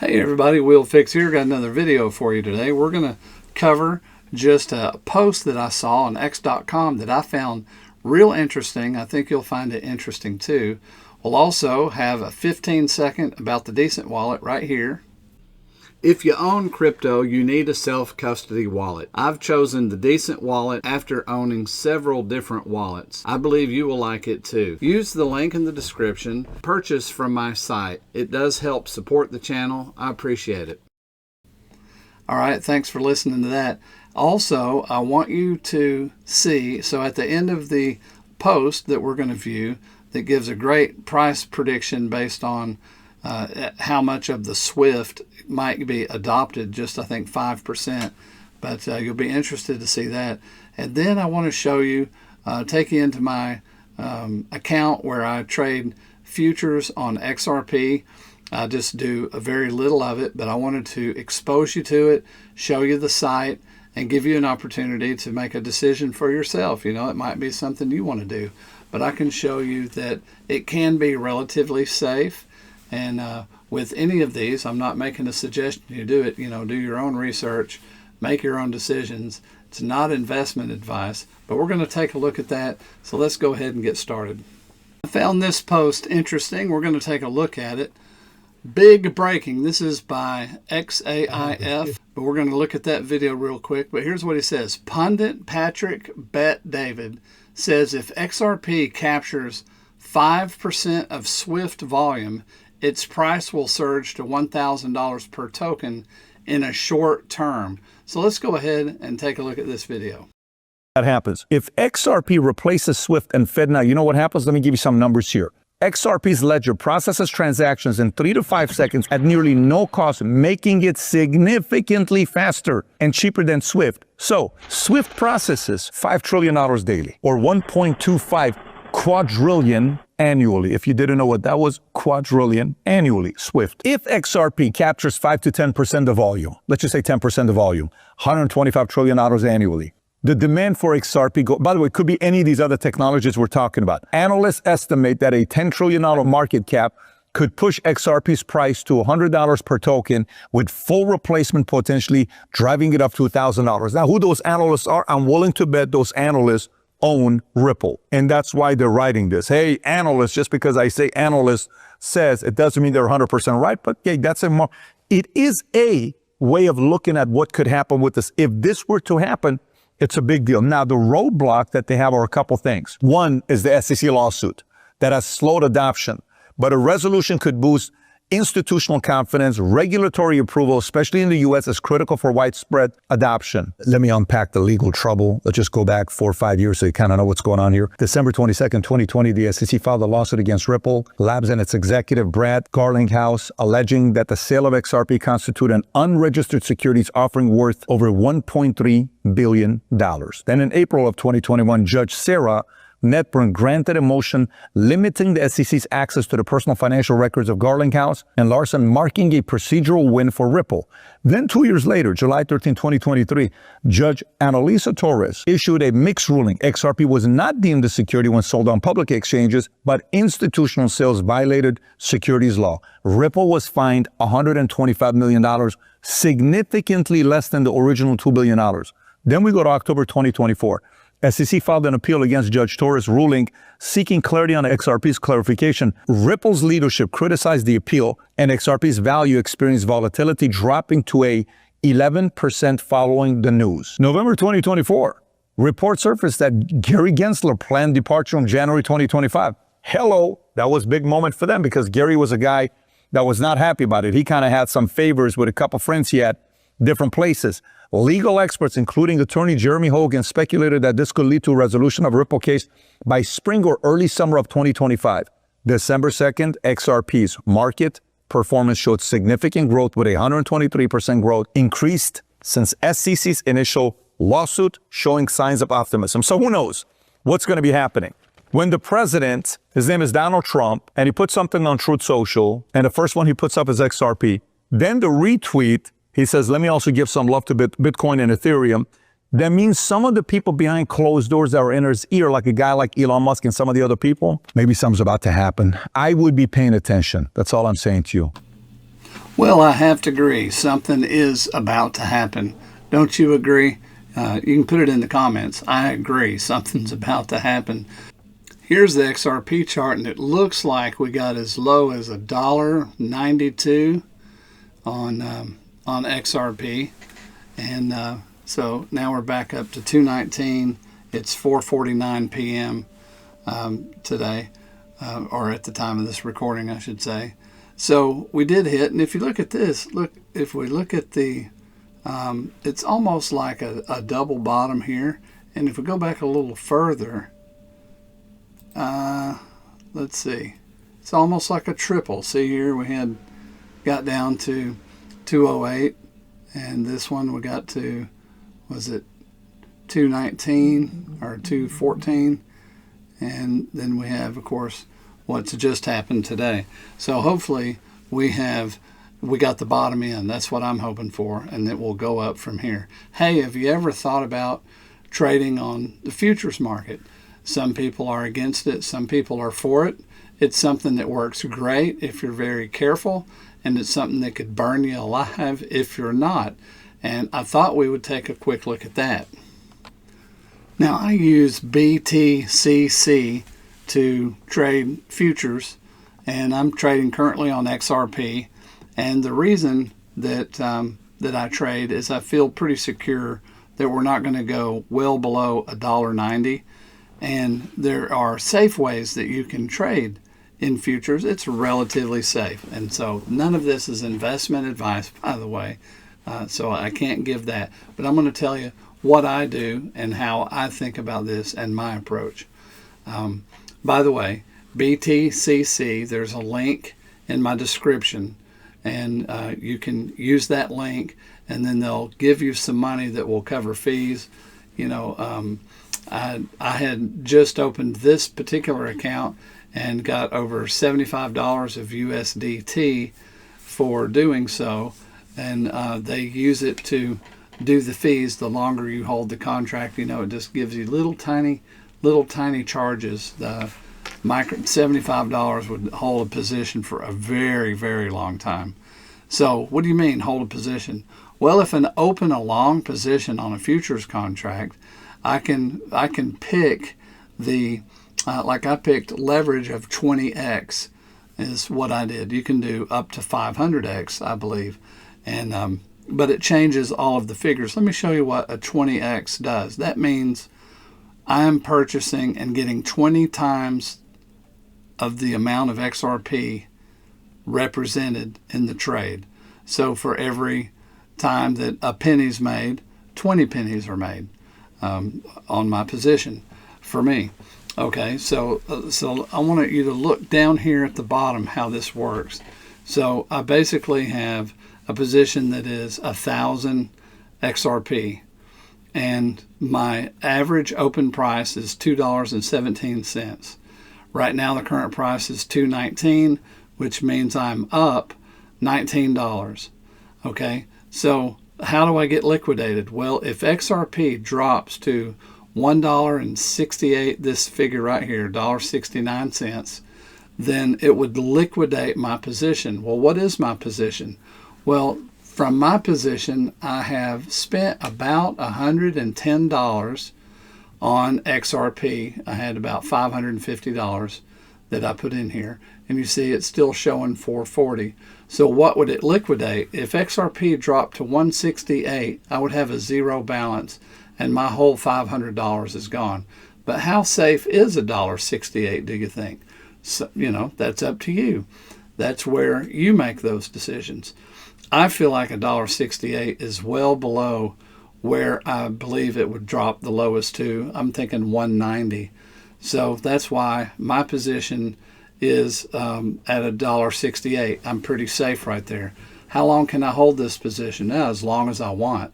Hey everybody, Will Fix here. Got another video for you today. We're going to cover just a post that I saw on X.com that I found real interesting. I think you'll find it interesting too. We'll also have a 15-second about the Decent wallet right here. If you own crypto, you need a self-custody wallet. I've chosen the Decent wallet after owning several different wallets. I believe you will like it too. Use the link in the description. Purchase from my site. It does help support the channel. I appreciate it. All right, thanks for listening to that. Also, I want you to see, so at the end of the post that we're going to view, that gives a great price prediction based on how much of the Swift might be adopted, just I think 5%, but you'll be interested to see that. And then I want to show you, take you into my account where I trade futures on XRP. I just do a very little of it, but I wanted to expose you to it, show you the site, and give you an opportunity to make a decision for yourself. You know, it might be something you want to do, but I can show you that it can be relatively safe. And with any of these, I'm not making a suggestion you do it. You know, do your own research, make your own decisions. It's not investment advice, but we're going to take a look at that. So let's go ahead and get started. I found this post interesting. We're going to take a look at it. Big breaking. This is by XAIF, but we're going to look at that video real quick. But here's what he says. Pundit Patrick Bet David says if XRP captures 5% of Swift volume, its price will surge to $1,000 per token in a short term. So let's go ahead and take a look at this video. That happens. If XRP replaces Swift and FedNow, you know what happens? Let me give you some numbers here. XRP's ledger processes transactions in 3 to 5 seconds at nearly no cost, making it significantly faster and cheaper than Swift. So Swift processes $5 trillion daily, or 1.25 quadrillion annually. If you didn't know what that was, quadrillion annually, Swift. If XRP captures 5 to 10% of volume, let's just say 10% of volume, $125 trillion annually. The demand for XRP, by the way, could be any of these other technologies we're talking about. Analysts estimate that a $10 trillion market cap could push XRP's price to $100 per token with full replacement potentially driving it up to $1,000. Now, who those analysts are, I'm willing to bet those analysts own Ripple. And that's why they're writing this. Hey, analysts, just because I say analyst says, it doesn't mean they're 100% right, but yeah, it is a way of looking at what could happen with this. If this were to happen, it's a big deal. Now, the roadblock that they have are a couple things. One is the SEC lawsuit that has slowed adoption, but a resolution could boost institutional confidence. Regulatory approval, especially in the U.S., is critical for widespread adoption. Let me unpack the legal trouble. Let's just go back 4 or 5 years so you kind of know what's going on here. December 22nd, 2020, the SEC filed a lawsuit against Ripple Labs and its executive, Brad Garlinghouse, alleging that the sale of XRP constituted an unregistered securities offering worth over $1.3 billion. Then in April of 2021, Judge Sarah Netburn granted a motion limiting the SEC's access to the personal financial records of Garlinghouse and Larson, marking a procedural win for Ripple. Then 2 years later, July 13, 2023, Judge Annalisa Torres issued a mixed ruling. XRP was not deemed a security when sold on public exchanges, but institutional sales violated securities law. Ripple was fined $125 million, significantly less than the original $2 billion. Then we go to October 2024. SEC filed an appeal against Judge Torres' ruling, seeking clarity on XRP's clarification. Ripple's leadership criticized the appeal, and XRP's value experienced volatility, dropping to a 11% following the news. November 2024, reports surfaced that Gary Gensler planned departure in January 2025. Hello, that was a big moment for them because Gary was a guy that was not happy about it. He kind of had some favors with a couple friends he had, different places. Legal experts, including attorney Jeremy Hogan, speculated that this could lead to a resolution of Ripple case by spring or early summer of 2025. December 2nd, XRP's market performance showed significant growth with a 123% growth, increased since SEC's initial lawsuit, showing signs of optimism. So who knows what's going to be happening? When the president, his name is Donald Trump, and he puts something on Truth Social, and the first one he puts up is XRP, then the retweet, he says, let me also give some love to Bitcoin and Ethereum. That means some of the people behind closed doors that are in his ear, like a guy like Elon Musk and some of the other people, maybe something's about to happen. I would be paying attention. That's all I'm saying to you. Well, I have to agree. Something is about to happen. Don't you agree? You can put it in the comments. I agree. Something's about to happen. Here's the XRP chart, and it looks like we got as low as $1.92 on XRP, and so now we're back up to 219. It's 4:49 p.m. Today, or at the time of this recording, I should say. So we did hit, and if you look at this, if we look at the, it's almost like a double bottom here, and if we go back a little further, let's see, it's almost like a triple. See here, we got down to 208, and this one we got to, was it 219 or 214, and then we have, of course, what's just happened today. So hopefully we got the bottom in. That's what I'm hoping for, and it will go up from here. Hey, have you ever thought about trading on the futures market? Some people are against it, some people are for it. It's something that works great if you're very careful, and it's something that could burn you alive if you're not. And I thought we would take a quick look at that. Now, I use BTCC to trade futures, and I'm trading currently on XRP. And the reason that I trade is I feel pretty secure that we're not going to go well below $1.90. And there are safe ways that you can trade in futures. It's relatively safe. And so none of this is investment advice, by the way. So I can't give that. But I'm going to tell you what I do and how I think about this and my approach. By the way, BTCC, there's a link in my description, and you can use that link, and then they'll give you some money that will cover fees. You know, I had just opened this particular account and got over $75 of USDT for doing so, and they use it to do the fees. The longer you hold the contract, you know, it just gives you little tiny charges. The $75 would hold a position for a very, very long time. So what do you mean hold a position? Well, if I open a long position on a futures contract, I can pick the like I picked leverage of 20x is what I did. You can do up to 500x, I believe, and but it changes all of the figures. Let me show you what a 20x does. That means I'm purchasing and getting 20 times of the amount of XRP represented in the trade. So for every time that a penny's made, 20 pennies are made on my position for me. Okay, so I want you to look down here at the bottom how this works. So I basically have a position that is 1,000 XRP, and my average open price is $2.17. Right now the current price is $2.19, which means I'm up $19. Okay, so how do I get liquidated? Well, if XRP drops to $1.68, this figure right here, $1.69, then it would liquidate my position. Well, what is my position? Well, from my position, I have spent about $110 on XRP. I had about $550 that I put in here, and you see it's still showing 440. So what would it liquidate? If XRP dropped to 168, I would have a zero balance, and my whole $500 is gone. But how safe is $1.68, do you think? So, you know, that's up to you. That's where you make those decisions. I feel like $1.68 is well below where I believe it would drop the lowest to. I'm thinking 190. So that's why my position is at $1.68. I'm pretty safe right there. How long can I hold this position? Now, as long as I want,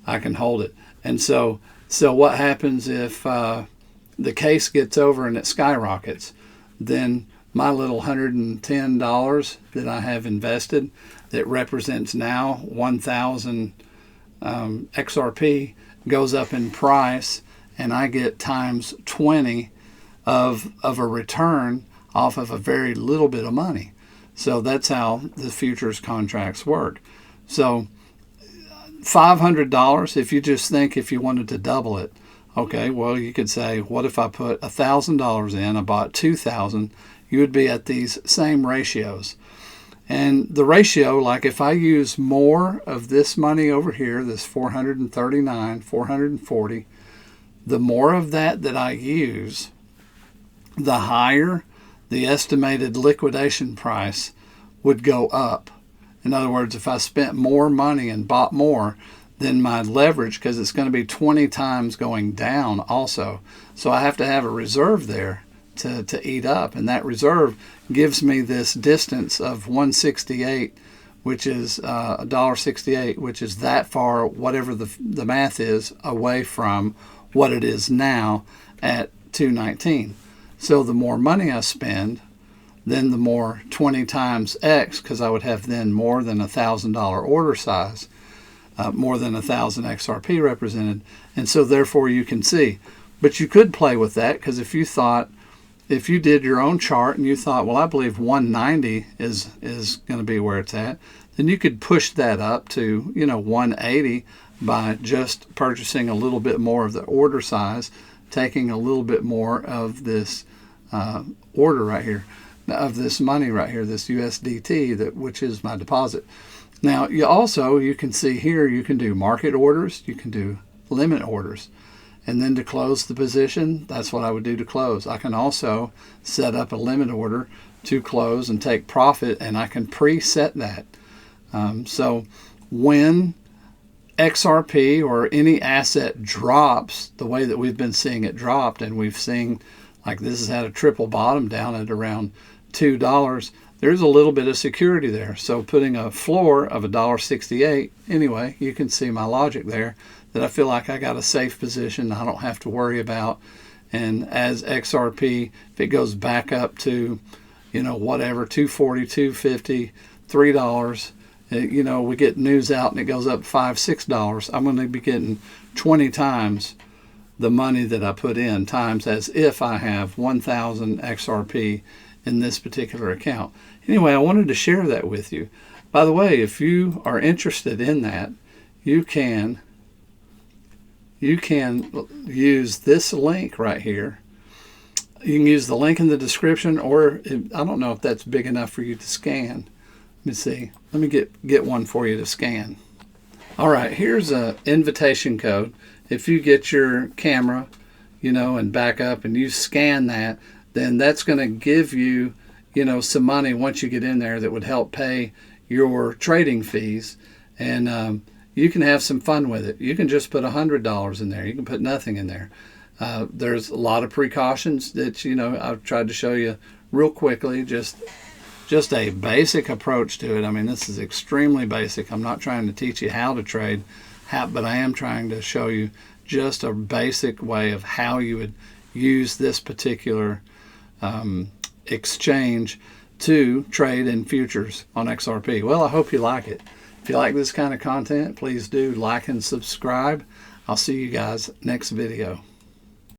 I can hold it. And so what happens if the case gets over and it skyrockets? Then my little $110 that I have invested that represents now 1,000 XRP goes up in price, and I get times 20 of a return off of a very little bit of money. So that's how the futures contracts work. So $500, if you just think if you wanted to double it, okay, well, you could say, what if I put $1,000 in, I bought 2,000, you would be at these same ratios. And the ratio, like if I use more of this money over here, this 439, 440, the more of that I use, the higher the estimated liquidation price would go up. In other words, if I spent more money and bought more, then my leverage, because it's going to be 20 times going down also. So I have to have a reserve there to eat up. And that reserve gives me this distance of 168, which is $1.68, which is that far, whatever the math is, away from what it is now at 219. So the more money I spend, then the more 20 times X, because I would have then more than $1,000 order size, more than 1,000 XRP represented. And so therefore you can see. But you could play with that, because if you did your own chart and you thought, well, I believe 190 is going to be where it's at, then you could push that up to 180 by just purchasing a little bit more of the order size, taking a little bit more of this order right here, of this money right here, this USDT, which is my deposit. Now, you can see here, you can do market orders, you can do limit orders. And then to close the position, that's what I would do to close. I can also set up a limit order to close and take profit, and I can preset that. So when XRP or any asset drops the way that we've been seeing it dropped, and we've seen like this has had a triple bottom down at around $2, there's a little bit of security there. So putting a floor of $1.68, anyway, you can see my logic there, that I feel like I got a safe position I don't have to worry about. And as XRP, if it goes back up to, whatever, 240, 250, $3, we get news out and it goes up $5, $6, I'm going to be getting 20 times the money that I put in, times as if I have 1,000 XRP in this particular account. Anyway, I wanted to share that with you. By the way, if you are interested in that, you can use this link right here. You can use the link in the description, or I don't know if that's big enough for you to scan. Let me see. Let me get one for you to scan. All right, here's an invitation code. If you get your camera, and back up and you scan that, then that's going to give you, some money once you get in there that would help pay your trading fees. And you can have some fun with it. You can just put $100 in there. You can put nothing in there. There's a lot of precautions that, I've tried to show you real quickly, just a basic approach to it. I mean, this is extremely basic. I'm not trying to teach you how to trade, but I am trying to show you just a basic way of how you would use this particular exchange to trade in futures on XRP. Well, I hope you like it. If you like this kind of content, please do like and subscribe. I'll see you guys next video.